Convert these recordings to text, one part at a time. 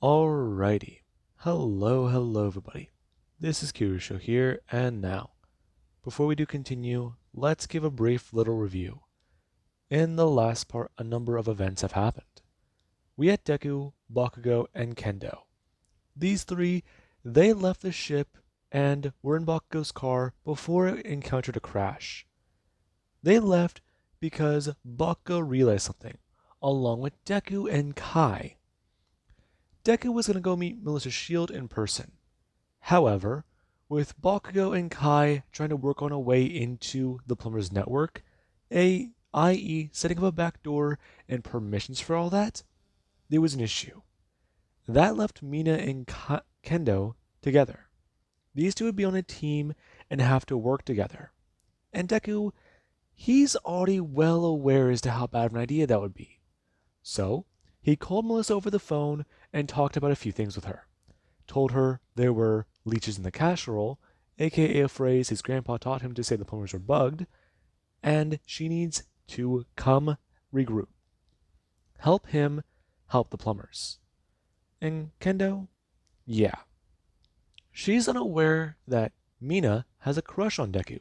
Alrighty. Hello everybody. This is Kirusho here, and now, before we do continue, let's give a brief little review. In the last part, a number of events have happened. We had Deku, Bakugo, and Kendo. These three, they left the ship and were in Bakugo's car before it encountered a crash. They left because Bakugo realized something, along with Deku and Kai. Deku was going to go meet Melissa Shield in person. However, with Bakugo and Kai trying to work on a way into the plumber's network, i.e. setting up a backdoor and permissions for all that, there was an issue. That left Mina and Kendo together. These two would be on a team and have to work together. And Deku, he's already well aware as to how bad of an idea that would be. So, he called Melissa over the phone and talked about a few things with her. Told her there were leeches in the casserole, aka a phrase his grandpa taught him to say the plumbers were bugged, and she needs to come regroup. Help him help the plumbers. And Kendo? Yeah. She's unaware that Mina has a crush on Deku,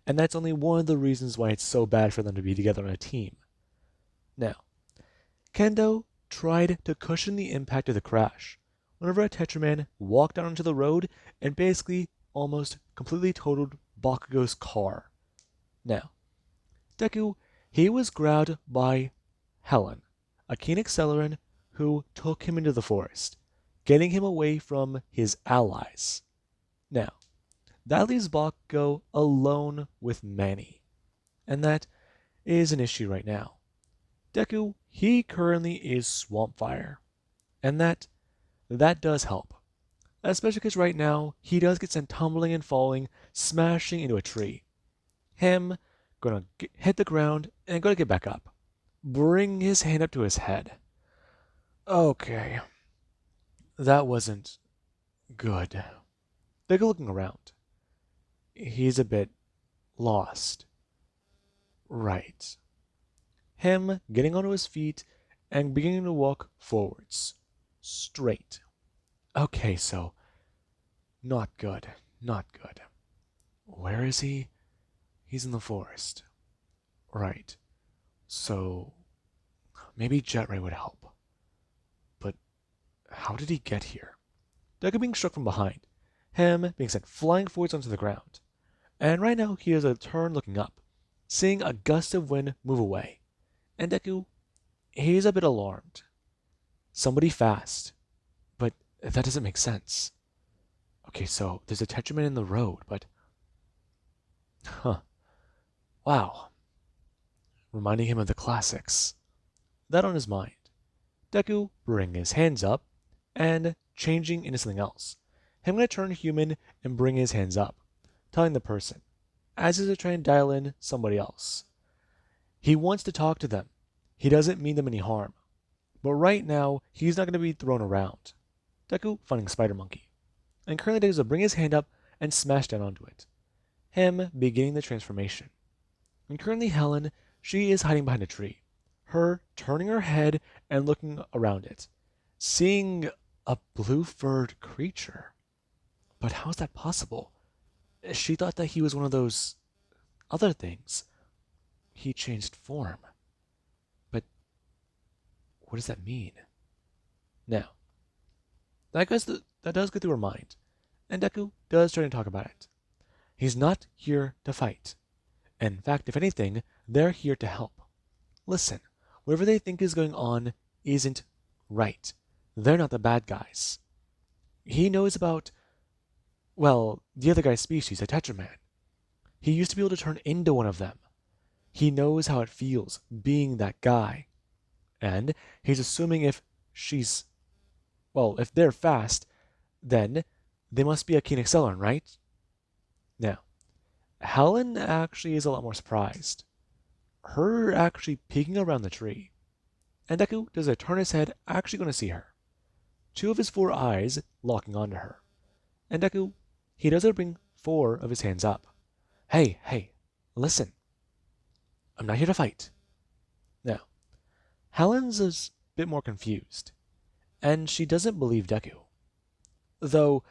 and that's only one of the reasons why it's so bad for them to be together on a team. Now, Kendo tried to cushion the impact of the crash whenever a Tetraman walked out onto the road and basically almost completely totaled Bakugo's car. Now, Deku, he was grabbed by Helen, a Keen Acceleran who took him into the forest, getting him away from his allies. Now, that leaves Bakugo alone with Manny, and that is an issue right now. Deku, he currently is Swampfire, and that does help. Especially because right now, he does get sent tumbling and falling, smashing into a tree. Him gonna hit the ground and gonna get back up. Bring his hand up to his head. Okay. That wasn't good. Deku looking around. He's a bit lost. Right. Him getting onto his feet and beginning to walk forwards. Straight. Okay, so not good. Not good. Where is he? He's in the forest. Right. So maybe Jet Ray would help. But how did he get here? Deku being struck from behind. Him being sent flying forwards onto the ground. And right now he has a turn looking up, seeing a gust of wind move away. And Deku, he's a bit alarmed. Somebody fast. But that doesn't make sense. Okay, so there's a Tetraman in the road, but... Wow. Reminding him of the classics. That on his mind. Deku bring his hands up and changing into something else. Him gonna turn human and bring his hands up, telling the person, as he's trying to dial in somebody else. He wants to talk to them. He doesn't mean them any harm. But right now, he's not going to be thrown around. Deku finding Spider Monkey. And currently Deku will bring his hand up and smash down onto it. Him beginning the transformation. And currently Helen, she is hiding behind a tree. Her turning her head and looking around it. Seeing a blue-furred creature. But how is that possible? She thought that he was one of those other things. He changed form. But what does that mean? Now, that does go through her mind, and Deku does try to talk about it. He's not here to fight. In fact, if anything, they're here to help. Listen, whatever they think is going on isn't right. They're not the bad guys. He knows about, well, the other guy's species, a Tetraman. He used to be able to turn into one of them. He knows how it feels being that guy. And he's assuming if they're fast, then they must be a Keen Acceleran, right? Now, Helen actually is a lot more surprised. Her actually peeking around the tree. And Deku does a turn his head, actually going to see her. Two of his 4 eyes locking onto her. And Deku, he does bring 4 of his hands up. Hey, listen. I'm not here to fight. Now, Helen's a bit more confused. and she doesn't believe Deku. Though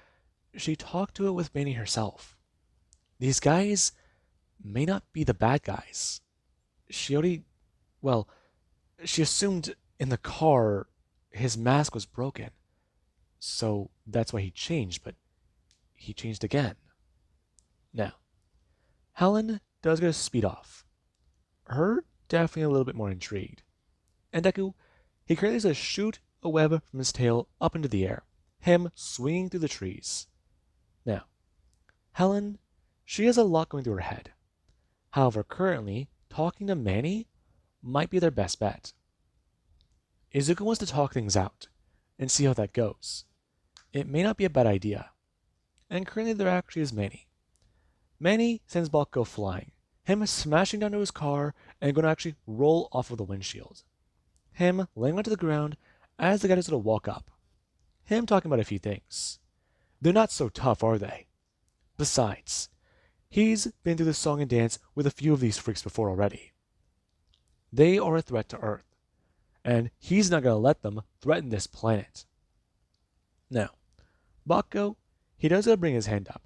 she talked to it with Manny herself. These guys may not be the bad guys. She already, well, she assumed in the car his mask was broken. So that's why he changed, but he changed again. Now, Helen does get a speed off. Her definitely a little bit more intrigued. And Deku, he creates a shoot a web from his tail up into the air, him swinging through the trees. Now, Helen, she has a lot going through her head. However, currently, talking to Manny might be their best bet. Izuku wants to talk things out and see how that goes. It may not be a bad idea. And currently there actually is Manny. Manny sends Bakugo flying, him smashing down to his car and going to actually roll off of the windshield. Him laying onto the ground as the guy is going to walk up. Him talking about a few things. They're not so tough, are they? Besides, he's been through the song and dance with a few of these freaks before already. They are a threat to Earth, and he's not going to let them threaten this planet. Now, Bakugo, he does gotta bring his hand up.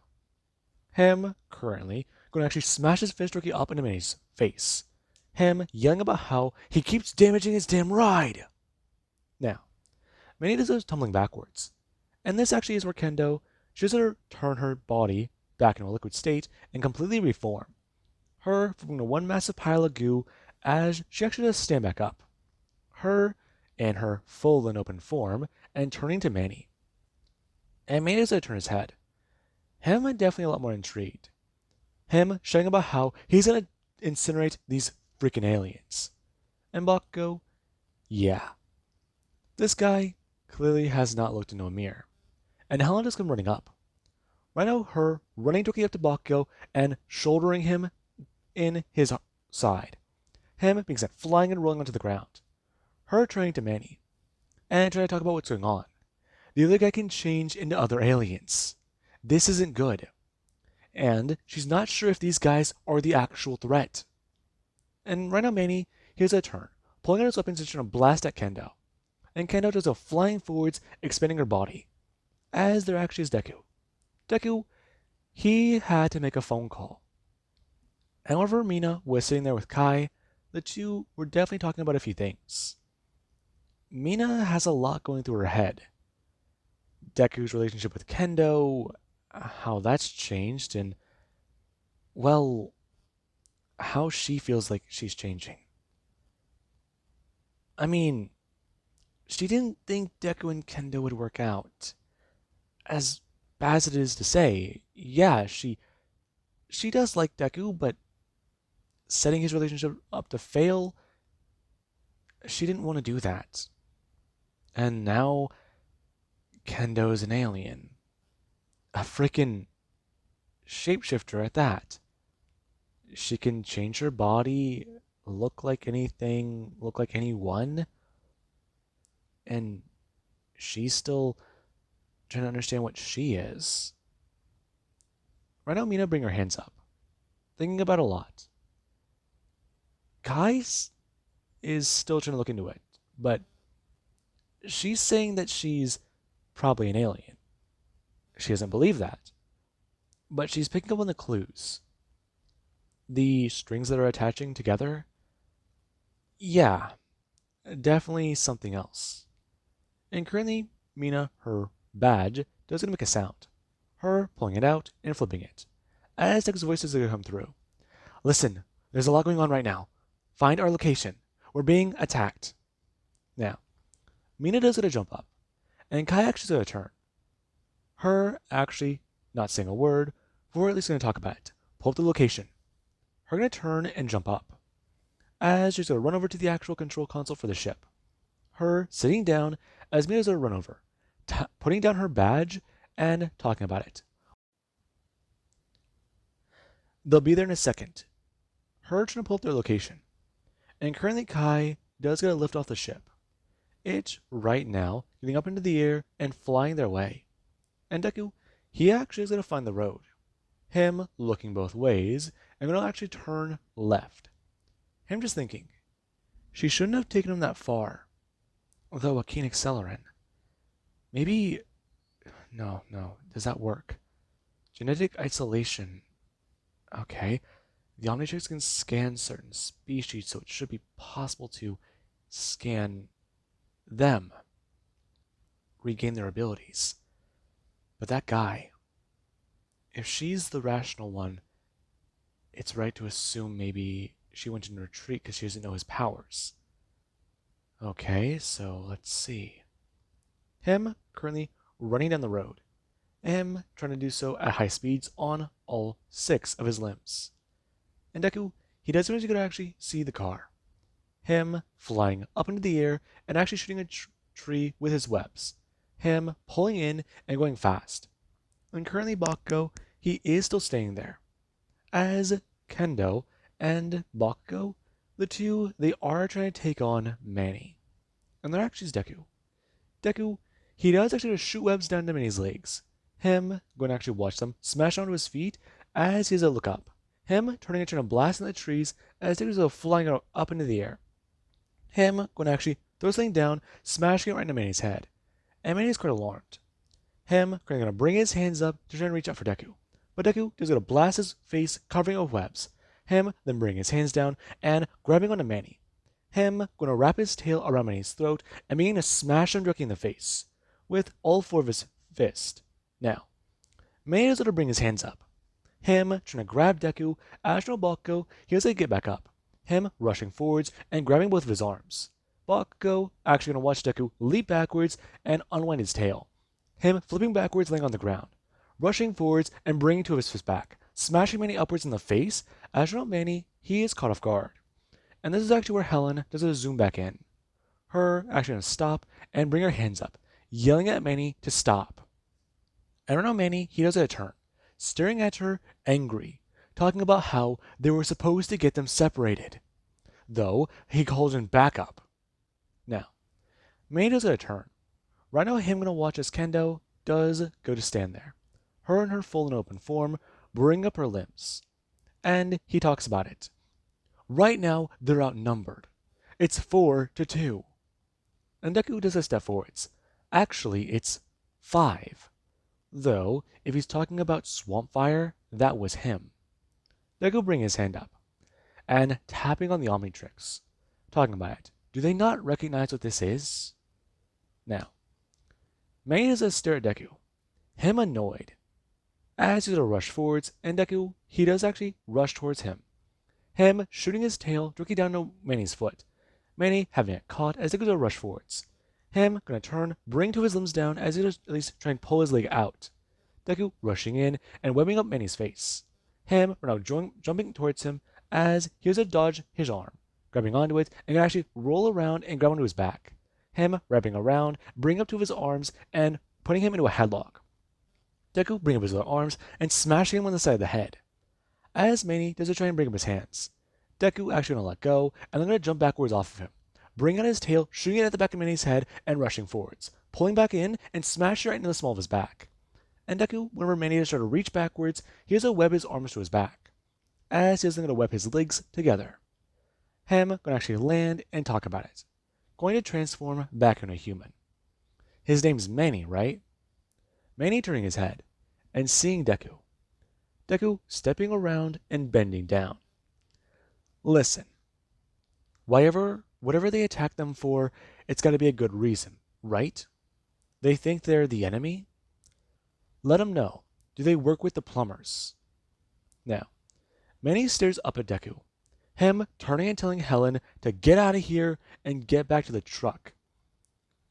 Him, currently, going to actually smash his fist rookie up into Manny's face. Him yelling about how he keeps damaging his damn ride. Now, Manny does goes tumbling backwards. And this actually is where Kendo, she does her turn her body back into a liquid state and completely reform. Her from one massive pile of goo as she actually does stand back up. Her in her full and open form and turning to Manny. And Manny does turn his head. Him definitely a lot more intrigued. Him shouting about how he's gonna incinerate these freaking aliens. And Bakugo, yeah. This guy clearly has not looked into a mirror. And Helen just come running up. Right now, her running directly up to Bakugo and shouldering him in his side. Him being sent flying and rolling onto the ground. Her turning to Manny. And trying to talk about what's going on. The other guy can change into other aliens. This isn't good. And she's not sure if these guys are the actual threat. And right now Manny, he has a turn, pulling out his weapons and trying to blast at Kendo. And Kendo does a flying forwards, expanding her body. As there actually is Deku. Deku, he had to make a phone call. However, Mina was sitting there with Kai. The two were definitely talking about a few things. Mina has a lot going through her head. Deku's relationship with Kendo, how that's changed, and, well, how she feels like she's changing. I mean, she didn't think Deku and Kendo would work out. As bad as it is to say, yeah, she does like Deku, but setting his relationship up to fail, she didn't want to do that. And now Kendo's an alien. A freaking shapeshifter at that. She can change her body, look like anything, look like anyone. And she's still trying to understand what she is. Right now, Mina bring her hands up, thinking about a lot. Kai is still trying to look into it, but she's saying that she's probably an alien. She doesn't believe that, but she's picking up on the clues. The strings that are attaching together, yeah, definitely something else. And currently, Mina, her badge, does gonna make a sound. Her pulling it out and flipping it. As Deku's voice is gonna come through. Listen, there's a lot going on right now. Find our location. We're being attacked. Now, Mina does get a jump up, and Kai actually does a turn. Her actually not saying a word, but we're at least gonna talk about it. Pull up the location. Her gonna turn and jump up. As she's gonna run over to the actual control console for the ship. Her sitting down as Mina's gonna run over, putting down her badge and talking about it. They'll be there in a second. Her trying to pull up their location. And currently Kai does get a lift off the ship. It's right now getting up into the air and flying their way. And Deku, he actually is going to find the road. Him looking both ways and going to actually turn left. Him just thinking, she shouldn't have taken him that far. Although a keen accelerin. Maybe, no, does that work? Genetic isolation. Okay. The Omnitrix can scan certain species, so it should be possible to scan them, regain their abilities. But that guy, if she's the rational one, it's right to assume maybe she went into retreat because she doesn't know his powers. Okay, so let's see. Him currently running down the road. Him trying to do so at high speeds on all 6 of his limbs. And Deku, he does manage to actually see the car. Him flying up into the air and actually shooting a tree with his webs. Him pulling in and going fast. And currently Bakugo, he is still staying there. As Kendo and Bakugo, the two, they are trying to take on Manny. And they're actually Deku. Deku, he does actually just shoot webs down to Manny's legs. Him going to actually watch them smash onto his feet as he has a look up. Him turning and trying to blast in the trees as Deku's go flying up into the air. Him going to actually throw something down, smashing it right into Manny's head. And Manny's quite alarmed. Him going to bring his hands up to try and reach out for Deku. But Deku is going to blast his face, covering it with webs. Him then bringing his hands down and grabbing onto Manny. Him going to wrap his tail around Manny's throat and beginning to smash him directly in the face with all 4 of his fists. Now, Manny is going to bring his hands up. Him trying to grab Deku, Astro Bakugo, he was going to get back up. Him rushing forwards and grabbing both of his arms. Bakugo actually going to watch Deku leap backwards and unwind his tail. Him flipping backwards, laying on the ground. Rushing forwards and bringing 2 of his fists back, smashing Manny upwards in the face. As you know, Manny, he is caught off guard. And this is actually where Helen does a zoom back in. Her actually going to stop and bring her hands up, yelling at Manny to stop. And right now Manny, he does a turn, staring at her, angry, talking about how they were supposed to get them separated. Though, he calls in backup. Now, Manny does a turn. Right now, him going to watch as Kendo does go to stand there. Her in her full and open form, bring up her limbs. And he talks about it. Right now, they're outnumbered. It's 4-2. And Deku does a step forwards. Actually, it's 5. Though, if he's talking about Swamp Fire, that was him. Deku bring his hand up. And tapping on the Omnitrix. Talking about it. Do they not recognize what this is? Now, Manny does a stare at Deku. Him annoyed. As he's going to rush forwards, and Deku, he does actually rush towards him. Him shooting his tail directly down to Manny's foot. Manny having it caught as Deku's going to rush forwards. Him going to turn, bring 2 of his limbs down as he does at least try and pull his leg out. Deku rushing in and webbing up Manny's face. Him now jumping towards him as he was to dodge his arm, grabbing onto it and can actually roll around and grab onto his back. Him wrapping around, bring up 2 of his arms and putting him into a headlock. Deku bring up his other arms and smashing him on the side of the head. As Manny does to try and bring up his hands. Deku actually going to let go and then going to jump backwards off of him, bring out his tail, shooting it at the back of Manny's head and rushing forwards, pulling back in and smashing right into the small of his back. And Deku, whenever Manny does try to reach backwards, he has to web his arms to his back, as he is going to web his legs together. Him going to actually land and talk about it, going to transform back into a human. His name's Manny, right? Manny turning his head and seeing Deku. Deku stepping around and bending down. Listen, whatever they attack them for, it's got to be a good reason, right? They think they're the enemy? Let them know. Do they work with the plumbers? Now, Manny stares up at Deku, him turning and telling Helen to get out of here and get back to the truck.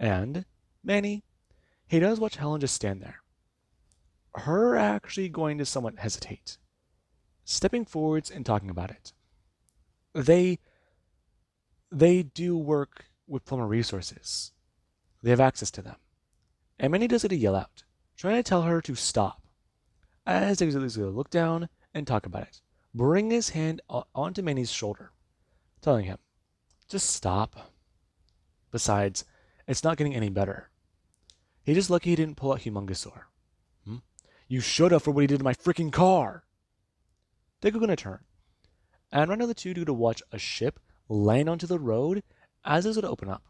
And Manny, he does watch Helen just stand there. Her actually going to somewhat hesitate, stepping forwards and talking about it. They do work with plumber resources. They have access to them. And Manny does it to yell out, trying to tell her to stop. As Deku is going to look down and talk about it, bring his hand onto Manny's shoulder, telling him, just stop. Besides, it's not getting any better. He's just lucky he didn't pull out Humongousaur. You should have for what he did to my freaking car. Deku gonna turn. And right now the two do to watch a ship land onto the road as it's going to open up.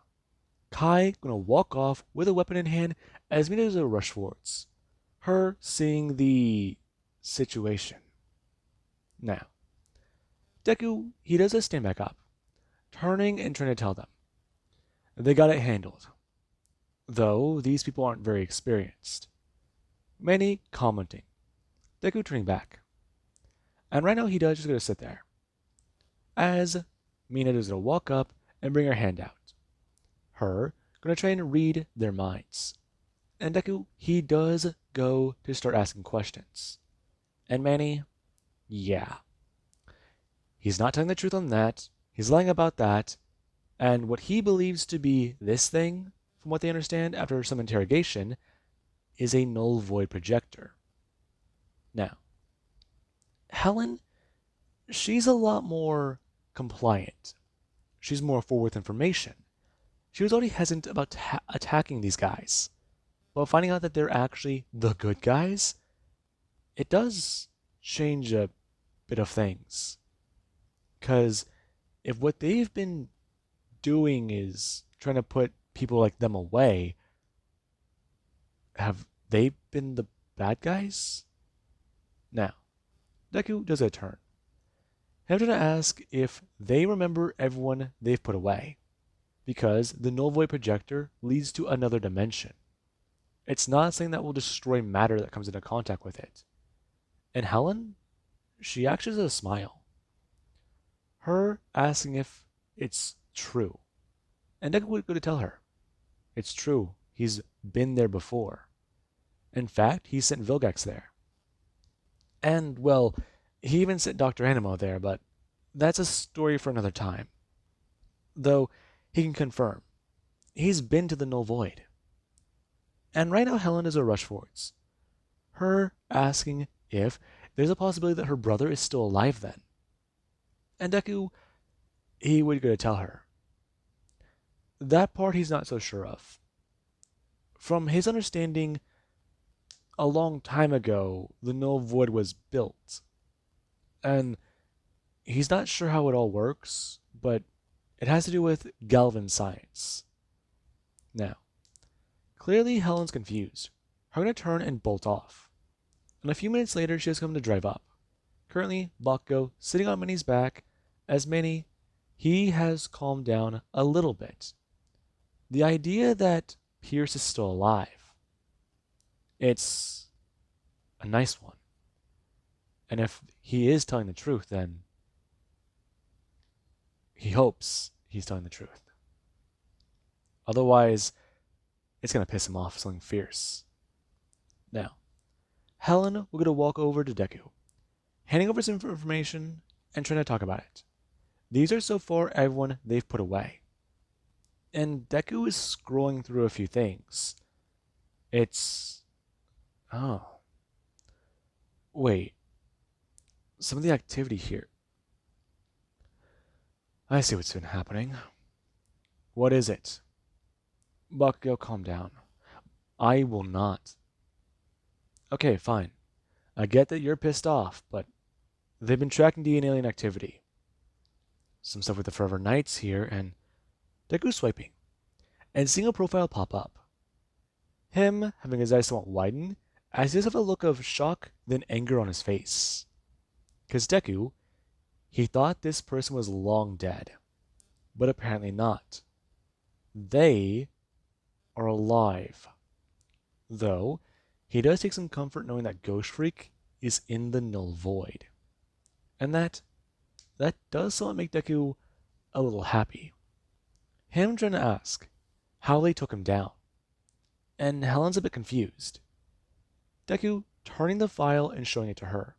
Kai gonna walk off with a weapon in hand as Mina does a rush forwards. Her seeing the situation. Now, Deku, he does a stand back up, turning and trying to tell them. They got it handled. Though these people aren't very experienced. Many commenting. Deku turning back. And right now he does just gonna sit there. As Mina does gonna walk up and bring her hand out. Her gonna try and read their minds. And Deku, he does go to start asking questions. And Manny, yeah. He's not telling the truth on that. He's lying about that. And what he believes to be this thing, from what they understand after some interrogation, is a null void projector. Now, Helen, she's a lot more compliant. She's more forward with information. She was already hesitant about attacking these guys. But finding out that they're actually the good guys, it does change a bit of things. Because if what they've been doing is trying to put people like them away, have they been the bad guys? Now, Deku does a turn. I'm going to ask if they remember everyone they've put away, because the null void projector leads to another dimension. It's not something that will destroy matter that comes into contact with it. And Helen, she actually does a smile. Her asking if it's true. And Deku would go to tell her. It's true. He's been there before. In fact, he sent Vilgax there. And, well, he even sent Dr. Animo there, but that's a story for another time. Though, he can confirm. He's been to the Null Void. And right now Helen is a rush forwards. Her asking if there's a possibility that her brother is still alive then. And Deku, he would go to tell her. That part he's not so sure of. From his understanding, a long time ago, the Null Void was built. And he's not sure how it all works, but it has to do with Galvan science. Now, clearly Helen's confused. Her gonna turn and bolt off. And a few minutes later, she has come to drive up. Currently, Bakugo sitting on Minnie's back, as Minnie, he has calmed down a little bit. The idea that Pierce is still alive, it's a nice one. And if he is telling the truth, then he hopes he's telling the truth. Otherwise, it's going to piss him off something fierce. Now, Helen will get to walk over to Deku, handing over some information and trying to talk about it. These are so far everyone they've put away. And Deku is scrolling through a few things. It's... Oh. Wait. Some of the activity here. I see what's been happening. What is it? Bakugo, calm down. I will not. Okay, fine. I get that you're pissed off, but they've been tracking DNA alien activity. Some stuff with the Forever Knights here, and Deku swiping, and seeing a profile pop up. Him having his eyes somewhat widen, as he does have a look of shock, then anger on his face. Because Deku, he thought this person was long dead, but apparently not. They are alive. Though, he does take some comfort knowing that Ghost Freak is in the Null Void. And that does somewhat make Deku a little happy. Him trying to ask how they took him down. And Helen's a bit confused. Deku turning the file and showing it to her.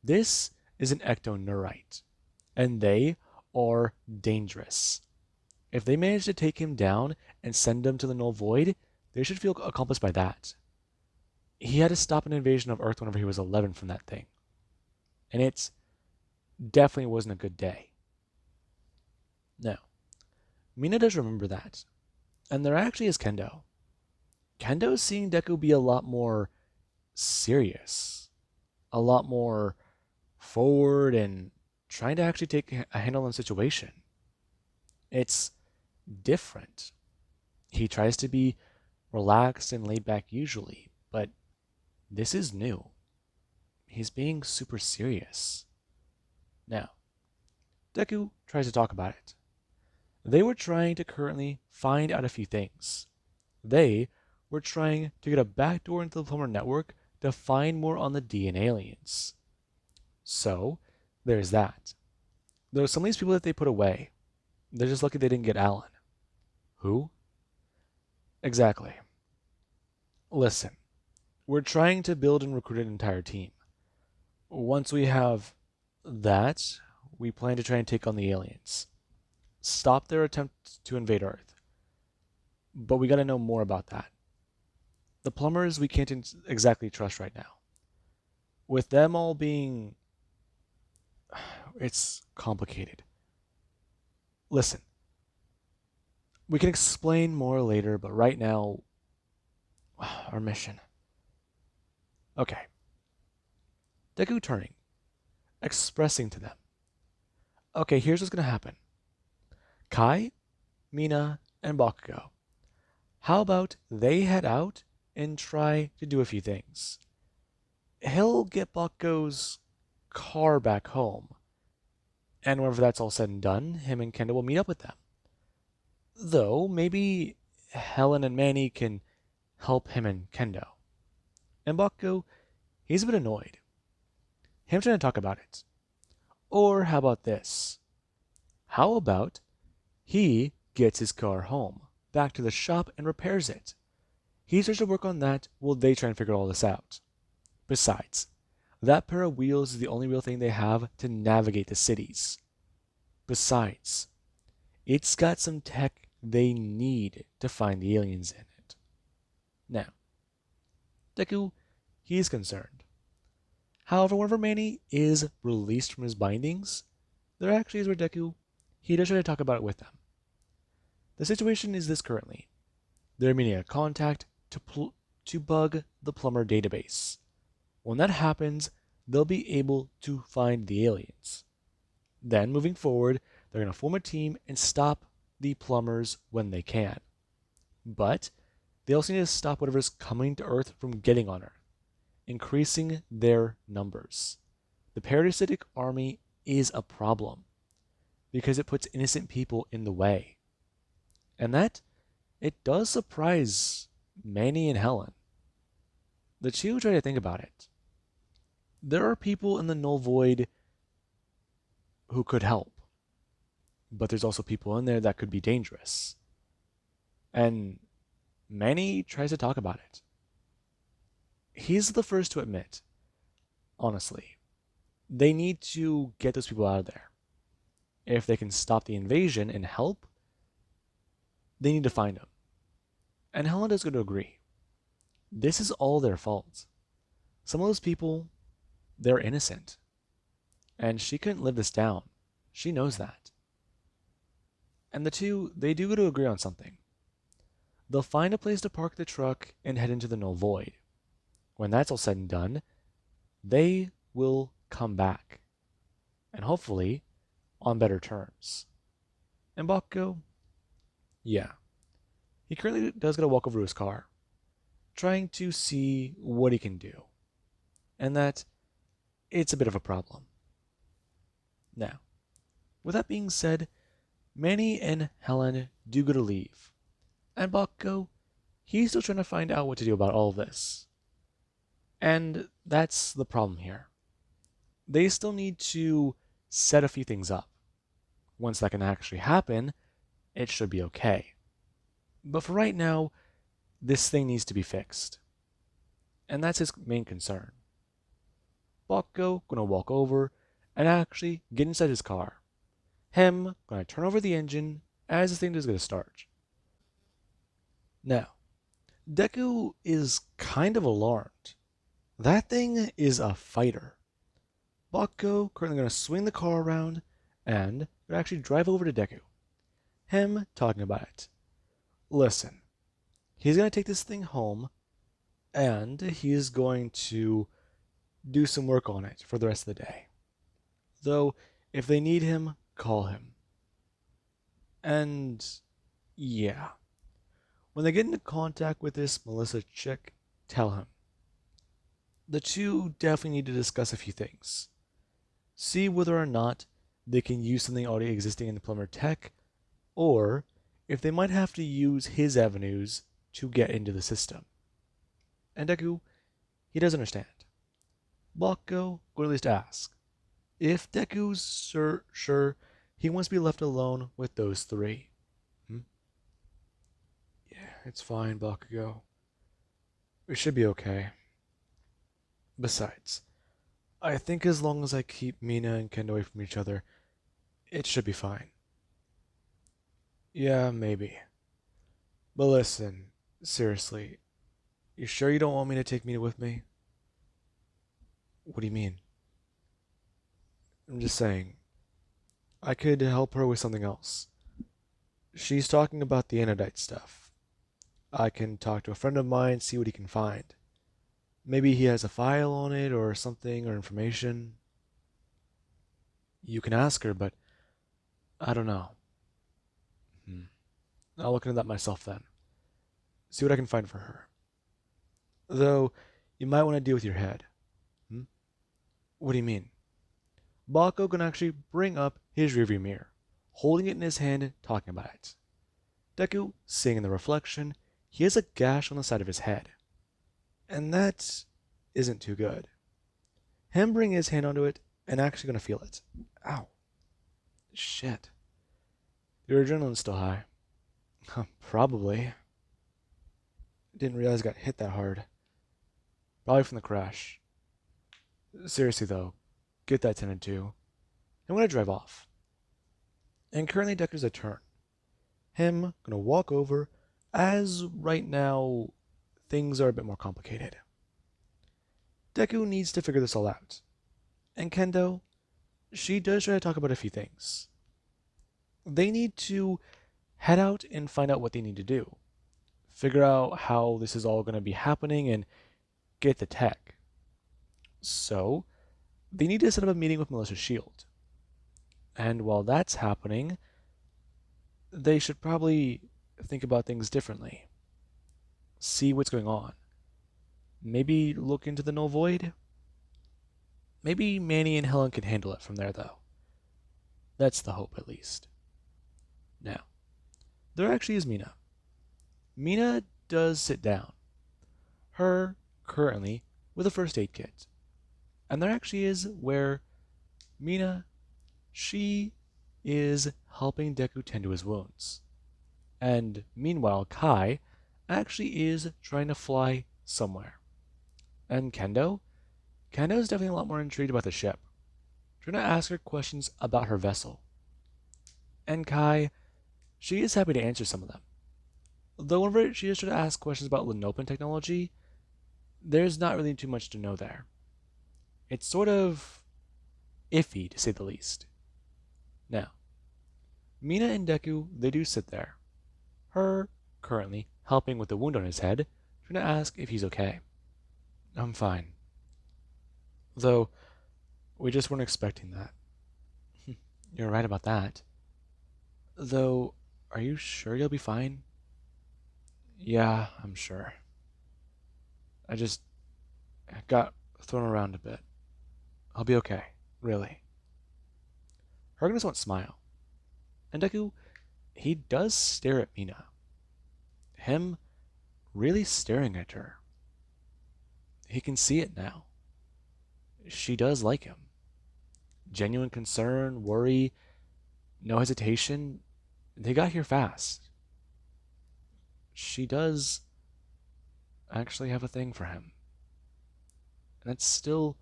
This is an ectoneurite, and they are dangerous. If they manage to take him down and send him to the Null Void, they should feel accomplished by that. He had to stop an invasion of Earth whenever he was 11 from that thing. And it definitely wasn't a good day. Now, Mina does remember that. And there actually is Kendo. Kendo's seeing Deku be a lot more serious. A lot more forward and trying to actually take a handle on the situation. It's different. He tries to be relaxed and laid back usually, but this is new. He's being super serious. Now, Deku tries to talk about it. They were trying to currently find out a few things. They were trying to get a backdoor into the plumber network to find more on the D and aliens. So, there's that. There are some of these people that they put away. They're just lucky they didn't get Alan. Who? Exactly. Listen, we're trying to build and recruit an entire team. Once we have that, we plan to try and take on the aliens. Stop their attempt to invade Earth. But we gotta know more about that. The plumbers we can't exactly trust right now. With them all being... It's complicated. Listen, we can explain more later, but right now, our mission. Okay. Deku turning, expressing to them. Okay, here's what's gonna happen. Kai, Mina, and Bakugo. How about they head out and try to do a few things? He'll get Bakugo's car back home. And whenever that's all said and done, him and Kendo will meet up with them. Though, maybe Helen and Manny can help him and Kendo. And Bakugo, he's a bit annoyed. Him trying to talk about it. Or how about this? How about he gets his car home, back to the shop, and repairs it? He starts to work on that while they try and figure all this out. Besides, that pair of wheels is the only real thing they have to navigate the cities. Besides, it's got some tech they need to find the aliens in it. Now, Deku, he's concerned. However, whenever Manny is released from his bindings, there actually is where Deku, he does try to talk about it with them. The situation is this currently. They're meeting a contact to bug the plumber database. When that happens, they'll be able to find the aliens. Then, moving forward, they're going to form a team and stop the plumbers when they can. But they also need to stop whatever's coming to Earth from getting on Earth, increasing their numbers. The parasitic army is a problem because it puts innocent people in the way. And that, it does surprise Manny and Helen. The two try to think about it. There are people in the null void who could help, but there's also people in there that could be dangerous. And Manny tries to talk about it. He's the first to admit, honestly, they need to get those people out of there. If they can stop the invasion and help, they need to find them. And Helen is going to agree. This is all their fault. Some of those people, they're innocent. And she couldn't live this down. She knows that. And the two, they do go to agree on something. They'll find a place to park the truck and head into the null void. When that's all said and done, they will come back. And hopefully, on better terms. And Bakugo, yeah. He currently does gotta walk over to his car, trying to see what he can do. And that, it's a bit of a problem. Now, with that being said, Manny and Helen do go to leave. And Bakugo, he's still trying to find out what to do about all this. And that's the problem here. They still need to set a few things up. Once that can actually happen, it should be okay. But for right now, this thing needs to be fixed. And that's his main concern. Bakugo gonna walk over and actually get inside his car. Him gonna turn over the engine as the thing is gonna start. Now, Deku is kind of alarmed. That thing is a fighter. Bakugo currently gonna swing the car around and gonna actually drive over to Deku. Him talking about it. Listen, he's gonna take this thing home and he's going to do some work on it for the rest of the day. Though, if they need him, call him. And yeah, When they get into contact with this Melissa chick, tell him. The two definitely need to discuss a few things. See whether or not they can use something already existing in the plumber tech, or if they might have to use his avenues to get into the system. And Deku, he does understand. Bakugo would at least ask. If Deku's sure, he wants to be left alone with those three. Yeah, it's fine, Bakugo. We should be okay. Besides, I think as long as I keep Mina and Ken away from each other, it should be fine. Yeah, maybe. But listen, seriously, you sure you don't want me to take Mina with me? What do you mean? I'm just saying, I could help her with something else. She's talking about the anodite stuff. I can talk to a friend of mine, see what he can find. Maybe he has a file on it or something or information. You can ask her, but I don't know. I'll look into that myself then. See what I can find for her. Though, you might want to deal with your head. What do you mean? Bakugo can actually bring up his rearview mirror, holding it in his hand, talking about it. Deku, seeing in the reflection, he has a gash on the side of his head. And that isn't too good. Him bringing his hand onto it and actually going to feel it. Ow. Shit. Your adrenaline's still high. Probably. Didn't realize I got hit that hard. Probably from the crash. Seriously though, get that tended to. I'm going to drive off. And currently Deku's a turn. Him gonna walk over, as right now things are a bit more complicated. Deku needs to figure this all out. And Kendo, she does try to talk about a few things. They need to head out and find out what they need to do. Figure out how this is all going to be happening and get the tech. So, they need to set up a meeting with Melissa's shield. And while that's happening, they should probably think about things differently. See what's going on. Maybe look into the null void? Maybe Manny and Helen can handle it from there, though. That's the hope, at least. Now, there actually is Mina. Mina does sit down. Her, currently, with a first aid kit. And there actually is where Mina, she is helping Deku tend to his wounds. And meanwhile, Kai actually is trying to fly somewhere. And Kendo is definitely a lot more intrigued about the ship, trying to ask her questions about her vessel. And Kai, she is happy to answer some of them. Though whenever she is trying to ask questions about Lenopan technology, there's not really too much to know there. It's sort of iffy, to say the least. Now, Mina and Deku, they do sit there. Her, currently, helping with the wound on his head, trying to ask if he's okay. I'm fine. Though, we just weren't expecting that. You're right about that. Though, are you sure you'll be fine? Yeah, I'm sure. I got thrown around a bit. I'll be okay, really. Her gonna won't smile. And Deku, he does stare at Mina. Him really staring at her. He can see it now. She does like him. Genuine concern, worry, no hesitation. They got here fast. She does actually have a thing for him. And that's still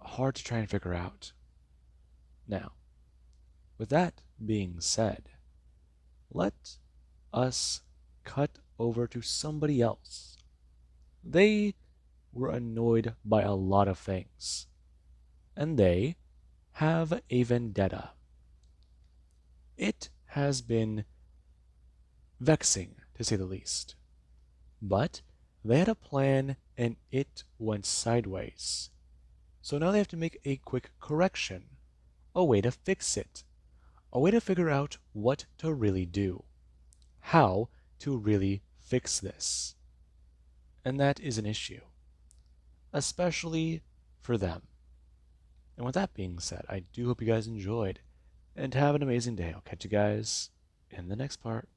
hard to try and figure out. Now, with that being said, let us cut over to somebody else. They were annoyed by a lot of things, and they have a vendetta. It has been vexing, to say the least. But they had a plan, and it went sideways. So now they have to make a quick correction, a way to fix it, a way to figure out what to really do, how to really fix this. And that is an issue, especially for them. And with that being said, I do hope you guys enjoyed, and have an amazing day. I'll catch you guys in the next part.